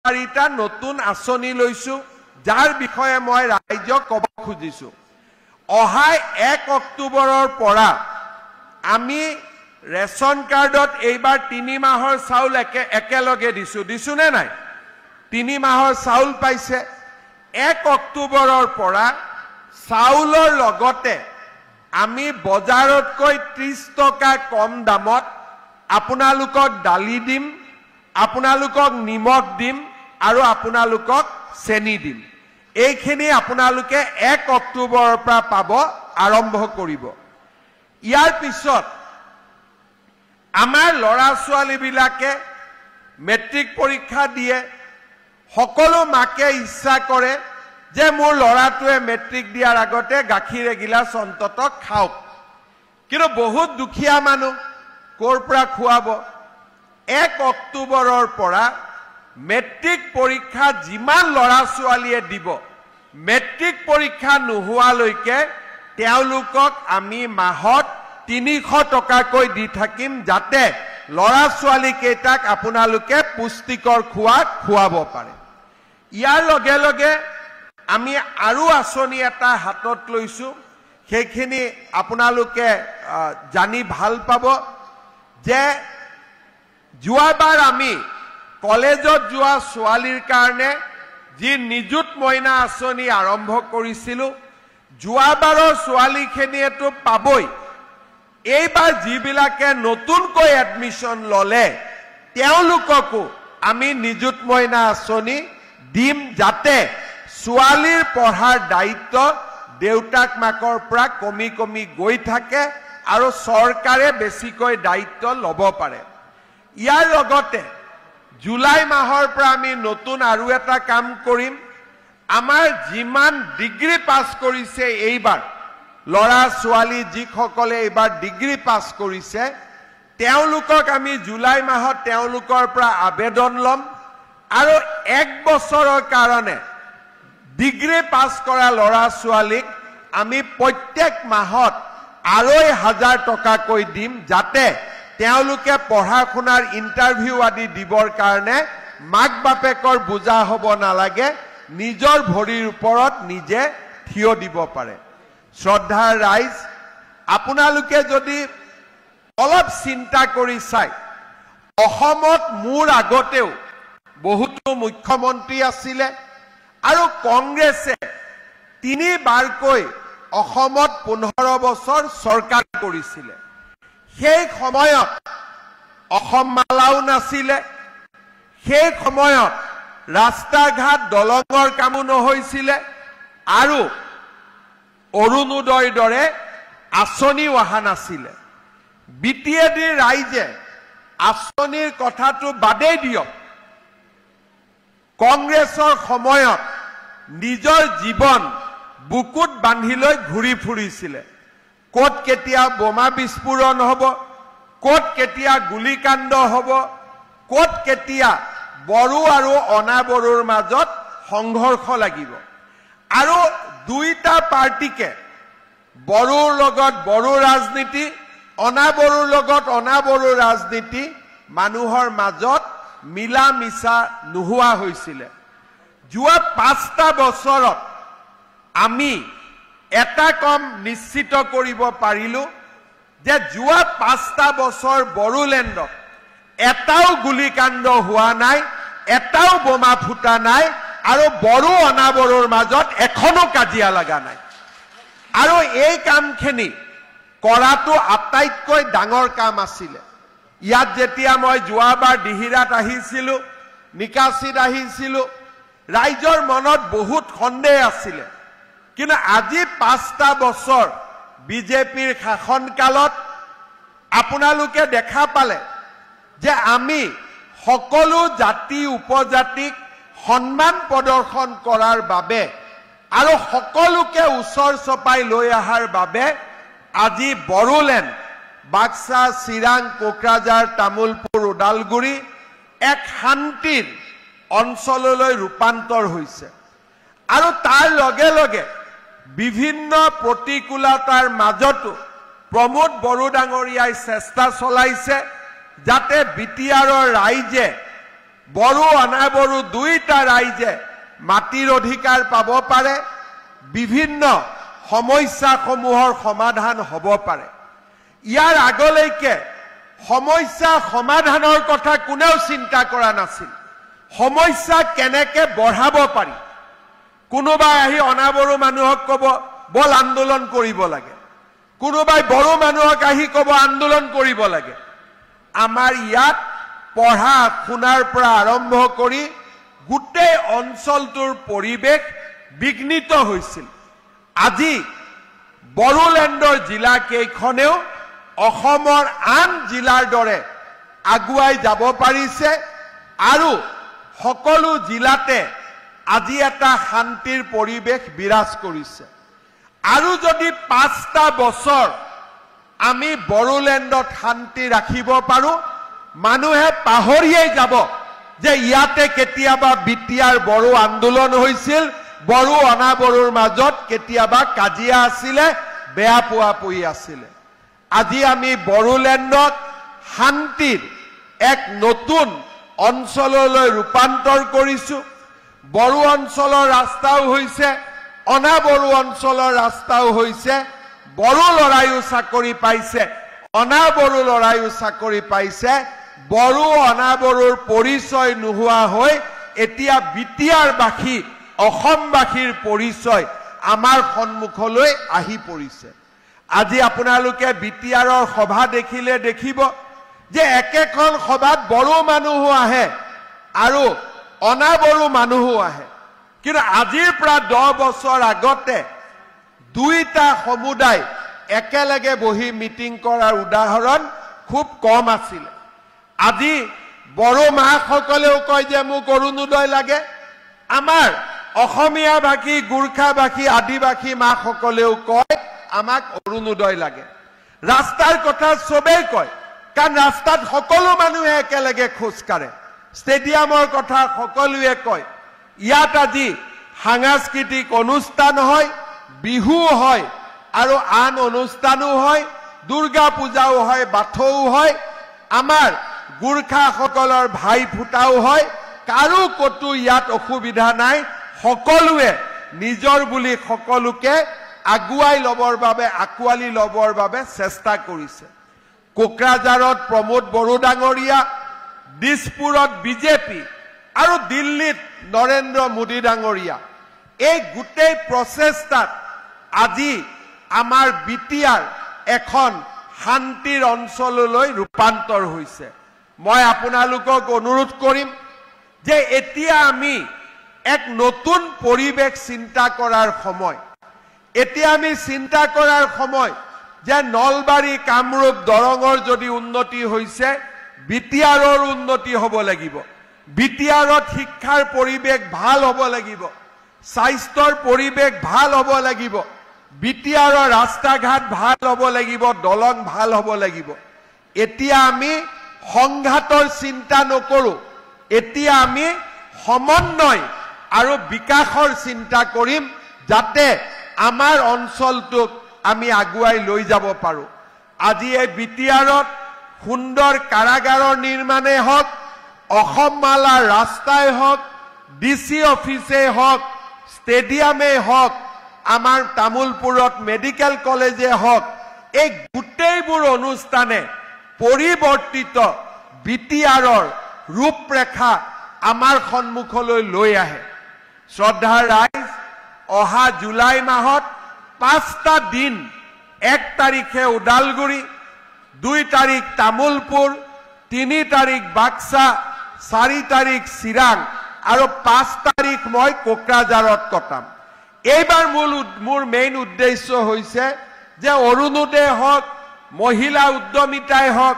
চাৰিটা নতুন আঁচনি লৈছো যাৰ বিষয়ে মই ৰাইজক ক'ব খুজিছো অহা 1 অক্টোবৰৰ পৰা আমি ৰেশন কাৰ্ডত এইবাৰ 3 মাহৰ চাউল একেলগে দিছো নে নাই 3 মাহৰ চাউল পাইছে 1 অক্টোবৰৰ পৰা চাউলৰ লগতে আমি বজাৰতকৈ 30 টকা কম দামত আপোনালোকক দালি দিম আপোনালোকক নিমখ দিম আৰু আপোনালোকক চেনি দিম এইখিনি আপোনালোকে 1 অক্টোবৰৰ পৰা পাব আৰম্ভ কৰিব ইয়াৰ পিছত আমাৰ লৰা ছোৱালী বিলাকে মেট্ৰিক পৰীক্ষা দিয়ে সকলো মাকে ইচ্ছা কৰে যে মোৰ লৰাটোৱে মেট্ৰিক দিয়াৰ আগতে গাখীৰ এগিলাচ অন্ততঃ খাওক কিন্তু বহুত দুখীয়া মানুহ কৰ পৰা খুৱাব 1 অক্টোবৰৰ পৰা মেট্ৰিক পৰীক্ষা যিমান লৰা ছোৱালীয়ে দিব মেট্ৰিক পৰীক্ষা নোহোৱালৈকে তেওঁলোকক আমি মাহত 300 টকাকৈ দি থাকিম যাতে লৰা ছোৱালী কেইটাক আপোনালোকে পুষ্টিকৰ খুৱাব পাৰে ইয়াৰ লগে লগে আমি আৰু আঁচনি এটা হাতত লৈছো সেইখিনি আপোনালোকে জানি ভাল পাব যে যোৱাবাৰ আমি কলেজত যোৱা ছোৱালীৰ কাৰণে যি নিযুত মইনা আঁচনি আৰম্ভ কৰিছিলো যোৱাবাৰৰ ছোৱালীখিনিয়েতো পাবই এইবাৰ যিবিলাকে নতুনকৈ এডমিশন ললে তেওঁলোককো আমি নিযুত মইনা আঁচনি দিম যাতে ছোৱালীৰ পঢ়াৰ দায়িত্ব দেউতাক মাকৰ পৰা কমি কমি গৈ থাকে আৰু চৰকাৰে বেছিকৈ দায়িত্ব ল'ব পাৰে ইয়াৰ লগতে জুলাই মাহৰ পৰা আমি নতুন আৰু এটা কাম কৰিম আমাৰ যিমান ডিগ্ৰী পাছ কৰিছে এইবাৰ লৰা ছোৱালী যিসকলে এইবাৰ ডিগ্ৰী পাছ কৰিছে তেওঁলোকক আমি জুলাই মাহত তেওঁলোকৰ পৰা আবেদন ল'ম আৰু 1 বছৰৰ কাৰণে ডিগ্ৰী পাছ কৰা লৰা ছোৱালীক আমি প্ৰত্যেক মাহত 2,500 টকাকৈ দিম যাতে তেওঁলোকে পঢ়া শুনাৰ ইন্টাৰভিউ আদি দিবৰ কাৰণে মাক বাপেকৰ বুজা হ'ব নালাগে নিজৰ ভৰিৰ ওপৰত নিজে থিয় দিব পাৰে শ্ৰদ্ধাৰ ৰাইজ আপোনালোকে যদি অলপ চিন্তা কৰি চাই অসমত মোৰ আগতেও বহুতো মুখ্যমন্ত্ৰী আছিলে আৰু কংগ্ৰেছে 3 বাৰকৈ অসমত 15 বছৰ চৰকাৰ কৰিছিলে সেই সময়ত অসম মালাও নাছিলে সেই সময়ত ৰাস্তা ঘাট দলঙৰ কামো নহৈছিলে আৰু অৰুণোদয়ৰ দৰে আঁচনি অহা নাছিলে বিটিএডি ৰাইজে আঁচনিৰ কথাটো বাদেই দিয়ক কংগ্ৰেছৰ সময়ত নিজৰ জীৱন বুকুত বান্ধি লৈ ঘূৰি ফুৰিছিলে ক'ত কেতিয়া বোমা বিস্ফোৰণ হ'ব ক'ত কেতিয়া গুলিকাণ্ড হ'ব ক'ত কেতিয়া বড়ো আৰু অনাবড়োৰ মাজত সংঘৰ্ষ লাগিব আৰু দুইটা পাৰ্টিকে বড়োৰ লগত বড়ো ৰাজনীতি অনাবড়োৰ লগত অনাবড়ো ৰাজনীতি মানুহৰ মাজত মিলা মিছা নোহোৱা হৈছিলে যোৱা 5টা বছৰত আমি এটা কম নিশ্চিত কৰিব পাৰিলো যে যোৱা 5টা বছৰ বড়োলেণ্ডত এটাও গুলিকাণ্ড হোৱা নাই এটাও বোমা ফুটা নাই আৰু বড়ো অনাবড়োৰ মাজত এখনো কাজিয়া লগা নাই আৰু এই কামখিনি কৰাটো আটাইতকৈ ডাঙৰ কাম আছিলে ইয়াত যেতিয়া মই যোৱাবাৰ দিহিৰাত আহিছিলো নিকাশিত আহিছিলো ৰাইজৰ মনত বহুত সন্দেহ আছিলে কিন্তু আজি 5টা বছৰ বিজেপিৰ শাসনকালত আপোনালোকে দেখা পালে যে আমি সকলো জাতি উপজাতিক সন্মান প্ৰদৰ্শন কৰাৰ বাবে আৰু সকলোকে ওচৰ চপাই লৈ অহাৰ বাবে আজি বড়োলেণ্ড বাক্সা চিৰাং কোকৰাঝাৰ তামুলপুৰ ওদালগুৰি এক শান্তিৰ অঞ্চললৈ ৰূপান্তৰ হৈছে আৰু তাৰ লগে লগে বিভিন্ন প্ৰতিকূলতাৰ মাজতো প্ৰমোদ বড়ো ডাঙৰীয়াই চেষ্টা চলাইছে যাতে বিটিআৰৰ ৰাইজে বড়ো অনাবড়ো দুইটা ৰাইজে মাটিৰ অধিকাৰ পাব পাৰে, বিভিন্ন সমস্যাসমূহৰ সমাধান হ'ব পাৰে। ইয়াৰ আগলৈকে সমস্যা সমাধানৰ কথা কোনেও চিন্তা কৰা নাছিল। সমস্যা কেনেকে বঢ়াব পাৰি, কোনোবাই আহি অনাবড়ো মানুহক ক'ব বল আন্দোলন কৰিব লাগে, কোনোবাই বড়ো মানুহক আহি ক'ব আন্দোলন কৰিব লাগে। আমাৰ ইয়াত পঢ়া শুনাৰ পৰা আৰম্ভ কৰি গোটেই অঞ্চলটোৰ পৰিৱেশ বিঘ্নিত হৈছিল। আজি বড়োলেণ্ডৰ জিলা কেইখনেও অসমৰ আন জিলাৰ দৰে আগুৱাই যাব পাৰিছে আৰু সকলো জিলাতে আজি এটা শান্তিৰ পৰিৱেশ বিৰাজ কৰিছে। আৰু যদি 5টা বছৰ আমি বড়োলেণ্ডত শান্তি ৰাখিব পাৰো, মানুহে পাহৰিয়েই যাব যে ইয়াতে কেতিয়াবা বিটিয়াৰ বড়ো আন্দোলন হৈছিল, বড়ো অনাবড়োৰ মাজত কেতিয়াবা কাজিয়া আছিলে, বেয়া পোৱা পুই আছিলে। আজি আমি বড়োলেণ্ডক শান্তিৰ এক নতুন অঞ্চললৈ ৰূপান্তৰ কৰিছো। বড়ো অঞ্চলৰ ৰাস্তাও হৈছে, অনাবড়ো অঞ্চলৰ ৰাস্তাও হৈছে। বড়ো লৰাইও চাকৰি পাইছে, অনাবড়ো লৰাইও চাকৰি পাইছে। বড়ো অনাবড়োৰ পৰিচয় নোহোৱা হৈ এতিয়া বিটিয়াৰবাসী অসমবাসীৰ পৰিচয় আমাৰ সন্মুখলৈ আহি পৰিছে। আজি আপোনালোকে বিটিয়াৰৰ সভা দেখিলে দেখিব যে একেখন সভাত বড়ো মানুহো আহে আৰু অনাবড়ো মানুহো আহে। কিন্তু আজিৰ পৰা 10 বছৰ আগতে দুইটা সমুদায় একেলগে বহি মিটিং কৰাৰ উদাহৰণ খুব কম আছিল। আজি বড়ো মাসকলেও কয় যে মোক অৰুণোদয় লাগে, আমাৰ অসমীয়া ভাষী, গোৰ্খাভাষী, আদিবাসী মাসকলেও কয় আমাক অৰুণোদয় লাগে। ৰাস্তাৰ কথা চবেই কয়, কাৰণ ৰাস্তাত সকলো মানুহে একেলগে খোজ কাঢ়ে। ষ্টেডিয়ামৰ কথা সকলোৱে কয়। ইয়াত আজি সাংস্কৃতিক অনুষ্ঠান হয়, বিহু হয় আৰু আন অনুষ্ঠানো হয়, দুৰ্গা পূজাও হয়, বাথৌ হয়, আমাৰ গোৰ্খাসকলৰ ভাই ফুটাও হয়। কাৰো কতো ইয়াত অসুবিধা নাই। সকলোৱে নিজৰ বুলি সকলোকে আগুৱাই ল'বৰ বাবে, আঁকোৱালি ল'বৰ বাবে চেষ্টা কৰিছে। কোকৰাঝাৰত প্ৰমোদ বড়ো ডাঙৰীয়া, দিছপুৰত বিজেপি আৰু দিল্লীত নৰেন্দ্ৰ মোদী ডাঙৰীয়া, এই গোটেই প্ৰচেষ্টাত আজি আমাৰ বিটিয়াৰ এখন শান্তিৰ অঞ্চললৈ ৰূপান্তৰ হৈছে। মই আপোনালোকক অনুৰোধ কৰিম যে এতিয়া আমি এক নতুন পৰিৱেশ চিন্তা কৰাৰ সময়। এতিয়া আমি চিন্তা কৰাৰ সময় যে নলবাৰী, কামৰূপ, দৰঙৰ যদি উন্নতি হৈছে, বিটিয়াৰৰ উন্নতি হ'ব লাগিব। বিটিয়াৰত শিক্ষাৰ পৰিৱেশ ভাল হ'ব লাগিব, স্বাস্থ্যৰ পৰিৱেশ ভাল হ'ব লাগিব, বিটিয়াৰৰ ৰাস্তা ঘাট ভাল হ'ব লাগিব, দলং ভাল হ'ব লাগিব। এতিয়া আমি সংঘাতৰ চিন্তা নকৰো, এতিয়া আমি সমন্বয় আৰু বিকাশৰ চিন্তা কৰিম, যাতে আমাৰ অঞ্চলটোক আমি আগুৱাই লৈ যাব পাৰো। আজি এই বিটিয়াৰত সুন্দৰ কাৰাগাৰৰ নিৰ্মাণে হওক, অসম মালাৰ ৰাস্তাই হওক, ডিচি অফিচেই হওক, ষ্টেডিয়ামেই হওক, আমাৰ তামুলপুৰত মেডিকেল কলেজে হওক, এই গোটেইবোৰ অনুষ্ঠানে পৰিৱৰ্তিত বিটিয়াৰৰ ৰূপৰেখা আমাৰ সন্মুখলৈ লৈ আহে। শ্ৰদ্ধাৰ ৰাইজ, অহা জুলাই মাহত 5টা দিন, 1 তাৰিখে ওদালগুৰি, 2 তাৰিখ তামুলপুৰ, 3 তাৰিখ বাক্সা, 4 তাৰিখ চিৰাং আৰু 5 তাৰিখ মই কোকৰাঝাৰত কটাম। এইবাৰ মোৰ মেইন উদ্দেশ্য হৈছে যে অৰুণোদয় হওক, মহিলা উদ্যমিতাই হওক,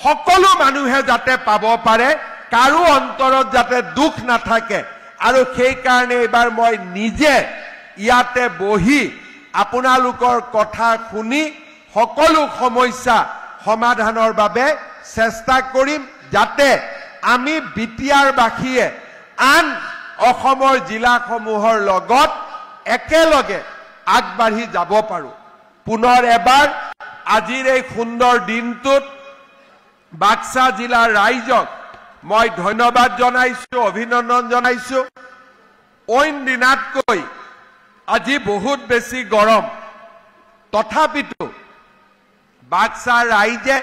সকলো মানুহে যাতে পাব পাৰে, কাৰো অন্তৰত যাতে দুখ নাথাকে। আৰু সেইকাৰণে এইবাৰ মই নিজে ইয়াতে বহি আপোনালোকৰ কথা শুনি সকলো সমস্যা সমাধানৰ বাবে চেষ্টা কৰিম, যাতে আমি বিটিয়াৰবাসীয়ে আন অসমৰ জিলাসমূহৰ লগত একেলগে আগবাঢ়ি যাব পাৰো। পুনৰ এবাৰ আজিৰ এই সুন্দৰ দিনটোত বাক্সা জিলাৰ ৰাইজক মই ধন্যবাদ জনাইছো, অভিনন্দন জনাইছো। অইন দিনাতকৈ আজি বহুত বেছি গৰম, তথাপিতো বাক্সাৰ ৰাইজে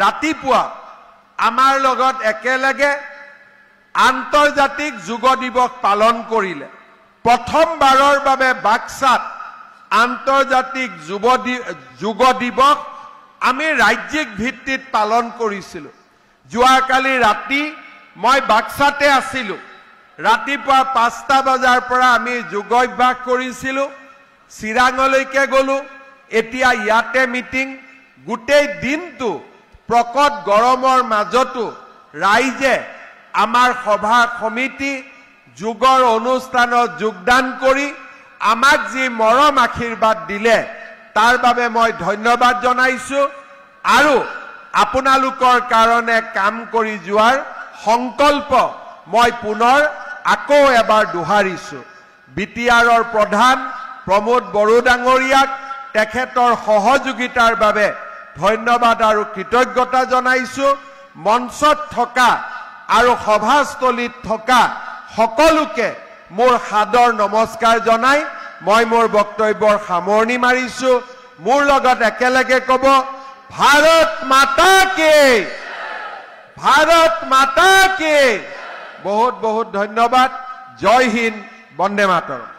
ৰাতিপুৱা আমাৰ লগত একেলগে আন্তৰ্জাতিক যোগ দিৱস পালন কৰিলে। প্ৰথমবাৰৰ বাবে বাক্সাত আন্তৰ্জাতিক যোগ দিৱস আমি ৰাজ্যিক ভিত্তিত পালন কৰিছিলোঁ। যোৱাকালি ৰাতি মই বাক্সাতে আছিলোঁ। ৰাতিপুৱা 5টা বজাৰ পৰা আমি যোগাভ্যাস কৰিছিলোঁ, চিৰাঙলৈকে গ'লো, এতিয়া ইয়াতে মিটিং। গোটেই দিনটো প্ৰকট গৰমৰ মাজতো ৰাইজে আমাৰ সভা সমিতি যোগৰ অনুষ্ঠানত যোগদান কৰি আমাক যি মৰম আশীৰ্বাদ দিলে তাৰ বাবে মই ধন্যবাদ জনাইছো আৰু আপোনালোকৰ কাৰণে কাম কৰি যোৱাৰ সংকল্প মই পুনৰ আকৌ এবাৰ দোহাৰিছো। বিটিআৰৰ প্ৰধান প্ৰমোদ বড়ো ডাঙৰীয়াক তেখেতৰ সহযোগিতাৰ বাবে ধন্যবাদ আৰু কৃতজ্ঞতা জনাইছো। মঞ্চত থকা আৰু সভাস্থলীত থকা সকলোকে মোৰ সাদৰ নমস্কাৰ জনাই মই মোৰ বক্তব্যৰ সামৰণি মাৰিছো। মোৰ লগত একেলগে ক'ব, ভাৰত মাতা কি, ভাৰত মাতা কি। বহুত বহুত ধন্যবাদ। জয় হিন্দ, বন্দে মাতৰম।